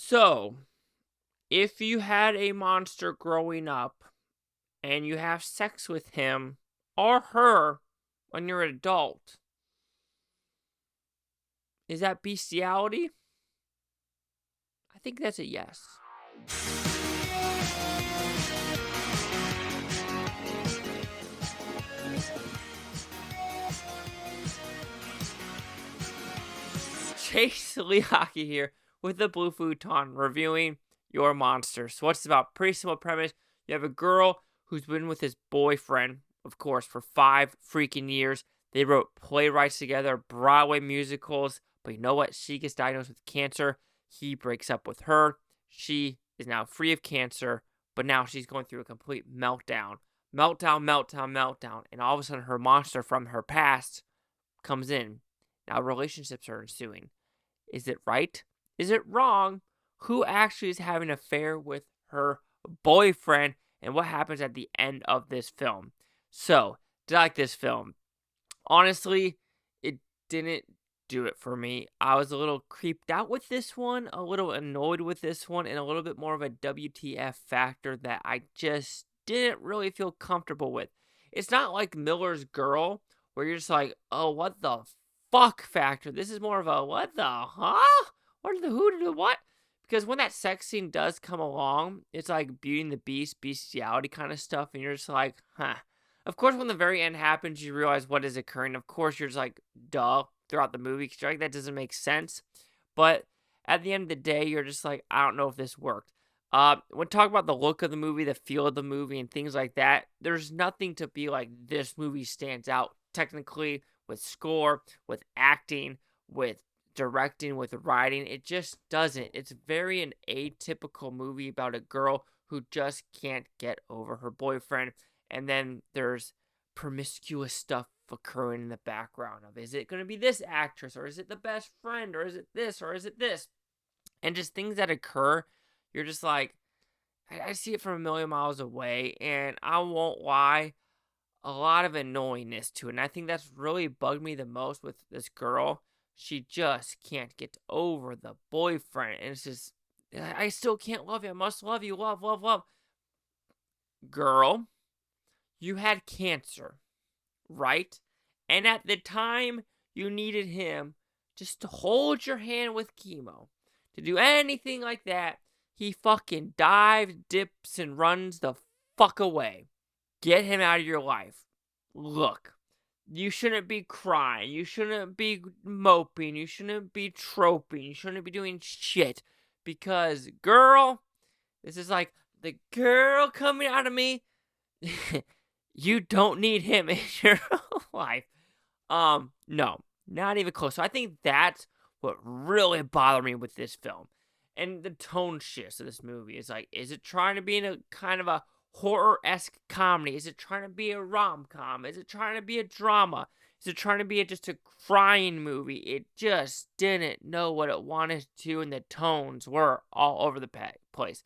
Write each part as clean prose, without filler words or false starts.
So, if you had a monster growing up and you have sex with him or her when you're an adult, is that bestiality? I think that's a yes. Chase Leaki here with the Blue Futon reviewing Your Monster. So what's it about? Pretty simple premise. You have a girl who's been with his boyfriend, of course, for 5 freaking years. They wrote playwrights together, Broadway musicals, but you know what? She gets diagnosed with cancer. He breaks up with her. She is now free of cancer, but now she's going through a complete meltdown. Meltdown. And all of a sudden her monster from her past comes in. Now relationships are ensuing. Is it right? Is it wrong? Who actually is having an affair with her boyfriend? And what happens at the end of this film? So, did I like this film? Honestly, it didn't do it for me. I was a little creeped out with this one, a little annoyed with this one, and a little bit more of a WTF factor that I just didn't really feel comfortable with. It's not like Miller's Girl, where you're just like, oh, what the fuck factor. This is more of a what the huh? What the who to do what? Because when that sex scene does come along, it's like Beauty and the Beast, bestiality kind of stuff, and you're just like, huh. Of course, when the very end happens, you realize what is occurring. Of course, you're just like, duh, throughout the movie, because you're like, that doesn't make sense. But at the end of the day, you're just like, I don't know if this worked. When talking about the look of the movie, the feel of the movie, and things like that, there's nothing to be like, this movie stands out technically, with score, with acting, with directing, with writing. It just doesn't. It's very an atypical movie about a girl who just can't get over her boyfriend. And then there's promiscuous stuff occurring in the background of, is it going to be this actress, or is it the best friend, or is it this, or is it this? And just things that occur, you're just like, I see it from a million miles away, and I won't lie, a lot of annoyingness to it. And I think that's really bugged me the most with this girl. She just can't get over the boyfriend. And it's just, I still can't love you. I must love you. Love. Girl, you had cancer, right? And at the time, you needed him just to hold your hand with chemo. To do anything like that, he fucking dives, dips, and runs the fuck away. Get him out of your life. Look, you shouldn't be crying. You shouldn't be moping. You shouldn't be troping. You shouldn't be doing shit. Because, girl, this is like the girl coming out of me. You don't need him in your life. No, not even close. So I think that's what really bothered me with this film. And the tone shifts of this movie is like, is it trying to be in a kind of a horror-esque comedy? Is it trying to be a rom-com? Is it trying to be a drama? Is it trying to be just a crying movie? It just didn't know what it wanted to, and the tones were all over the place.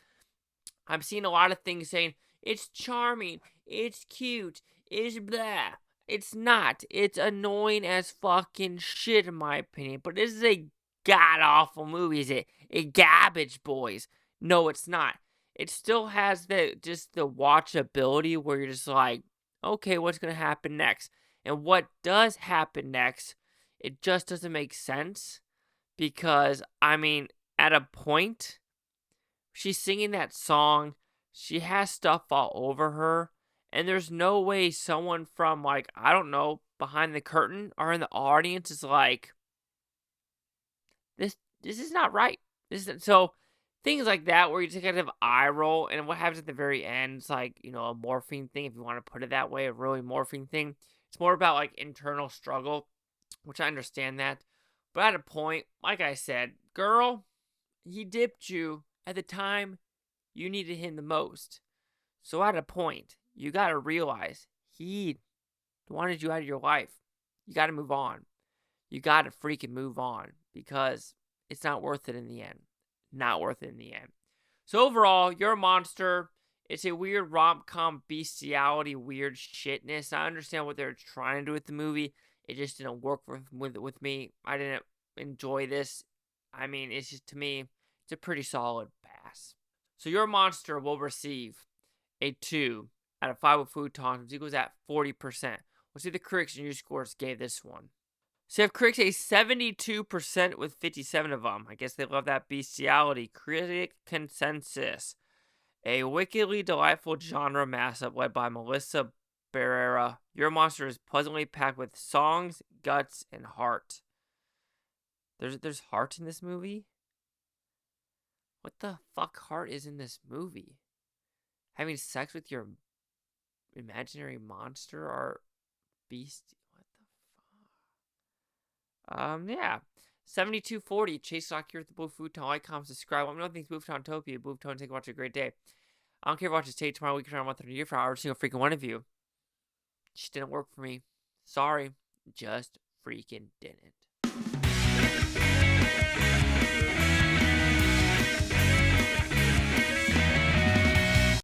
I'm seeing a lot of things saying, it's charming, it's cute, it's blah. It's not. It's annoying as fucking shit, in my opinion. But this is a god-awful movie. Is it a garbage, boys? No, it's not. It still has the watchability where you're just like, okay, what's going to happen next? And what does happen next, it just doesn't make sense. Because, I mean, at a point, she's singing that song, she has stuff all over her, and there's no way someone from, like, I don't know, behind the curtain or in the audience is like, this is not right. So things like that where you just kind of eye roll, and what happens at the very end is like, a morphine thing, if you want to put it that way, a really morphine thing. It's more about like internal struggle, which I understand that. But at a point, like I said, girl, he dipped you at the time you needed him the most. So at a point, you got to realize he wanted you out of your life. You got to move on. You got to freaking move on, because it's not worth it in the end. Not worth it in the end. So overall, You're a Monster. It's a weird rom-com bestiality, weird shitness. I understand what they're trying to do with the movie. It just didn't work with me. I didn't enjoy this. I mean, it's just, to me, It's a pretty solid pass. So your monster will receive a 2 out of 5 with Futon, which equals at 40%. We'll see the critics and user scores gave this one. So you have critics a 72% with 57 of them. I guess they love that bestiality. Critic consensus. A wickedly delightful genre mashup led by Melissa Barrera. Your monster is pleasantly packed with songs, guts, and heart. There's heart in this movie? What the fuck heart is in this movie? Having sex with your imaginary monster or beast? What the fuck? Yeah. 7240. Chase Lock here with the Blue Futon. Like, comment, subscribe. Let me know what you think. Blue Futontopia. Blue Futon. Take a watch. A great day. I don't care if you watch this tape tomorrow, week, or month, or a year for every single freaking one of you. Just didn't work for me. Sorry. Just freaking didn't.